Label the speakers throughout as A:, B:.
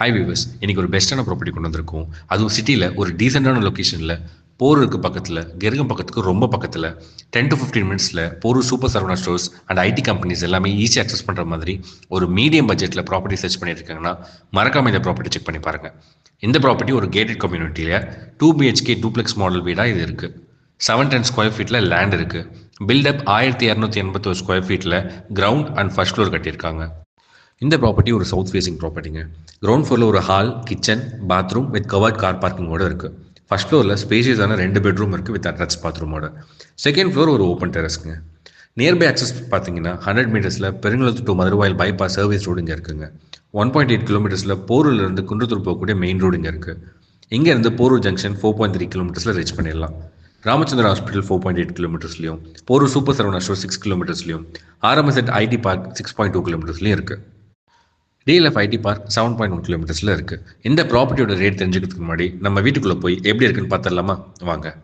A: Hi viewers, இன்னைக்கு ஒரு பெஸ்ட்டான ப்ராப்பர்ட்டி கொண்டு வந்திருக்கோம். அதுவும் சிட்டியில் ஒரு டீசெண்டான லொக்கேஷனில், போரூருக்கு பக்கத்தில், கெருகம் பக்கத்துக்கு ரொம்ப பக்கத்தில் 10 to 15 மினிட்ஸில் Porur super Saravana stores and IT companies எல்லாமே ஈஸியாக அக்சஸ் பண்ணுற மாதிரி ஒரு மீடியம் பட்ஜெட்டில் ப்ராப்பர்ட்டி சர்ச் பண்ணியிருக்காங்கன்னா மறக்காம இந்த ப்ராப்பர்ட்டி செக் பண்ணி பாருங்கள். இந்த ப்ராப்பர்ட்டி ஒரு கேட்டட் கம்யூனிட்டியில் 2 BHK டூப்ளெக்ஸ் மாடல் வீடாக இது இருக்குது. 710 ஸ்கொயர் ஃபீட்டில் லேண்ட் இருக்குது. பில்டப் 1281 ஸ்கொயர் ஃபீட்டில் கிரவுண்ட் அண்ட் ஃபர்ஸ்ட் ஃப்ளோர் கட்டியிருக்காங்க. இந்த ப்ராப்பர்ட்டி ஒரு சவுத் ஃபேசிங் ப்ராப்பர்ட்டிங்க. கிரவுண்ட் ஃப்ளோரில் ஒரு hall, kitchen, bathroom with covered car பார்க்கிங்கோடு இருக்குது. ஃபர்ஸ்ட் ஃப்ளோரில் ஸ்பேஷியஸான 2 பெட்ரூம் இருக்குது வித் அட்டாச் பாத்ரூமோட. செகண்ட் ஃப்ளோர் ஒரு ஓப்பன் டெரஸ்க்குங்க. நியர்பை ஆக்சஸ் பார்த்தீங்கன்னா 100 மீட்டர்ஸில் Perungalathur to Maduravoyal bypass service road இங்கே இருக்குங்க. 1.8 கிலோமீட்டர்ஸில் போரூர்லேருந்து குன்றத்தூர் போகக்கூடிய மெயின் ரோடு இங்கே இருக்குது. இங்கேருந்து போரூர் ஜங்ஷன் 4.3 கிலோமீட்டர்ஸில் ரீச் பண்ணிடலாம். ராமச்சந்திரா ஹாஸ்பிட்டல் 4.8 கிலோமீட்டர்ஸ்லையும், போரூர் சூப்பர் சரவணா ஸ்டோர் 6 கிலோமீட்டர்ஸ்லையும், RMSET ஐடி பார்க் 6.2 கிலோமீட்டர்ஸ்லையும் இருக்குது. DLF ஐடி பார்க் 7.1 கிலோமீட்டர்ஸில் இருக்குது. இந்த ப்ராப்பர்ட்டியோட ரேட் தெரிஞ்சுக்கிறதுக்கு முன்னாடி நம்ம வீட்டுக்குள்ளே போய் எப்படி இருக்குன்னு பார்த்துடலாமா? வாங்க.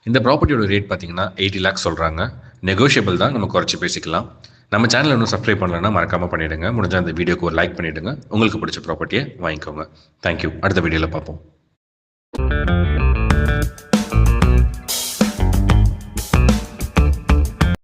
A: இந்த ப்ராப்பர்ட்டியோட ரேட் பார்த்தீங்கன்னா 80 lakhs சொல்கிறாங்க. நெகோஷியபிள் தான், நம்ம குறைச்சி பேசிக்கலாம். நம்ம சேனல் இன்னும் சப்ஸ்கிரைப் பண்ணலன்னா மறக்காமல் பண்ணிவிடுங்க. முடிஞ்சால் அந்த வீடியோக்கு ஒரு லைக் பண்ணிவிடுங்க. உங்களுக்கு பிடிச்ச ப்ராப்பர்ட்டியை வாங்கிக்கோங்க. தேங்க்யூ. அடுத்த வீடியோவில் பார்ப்போம்.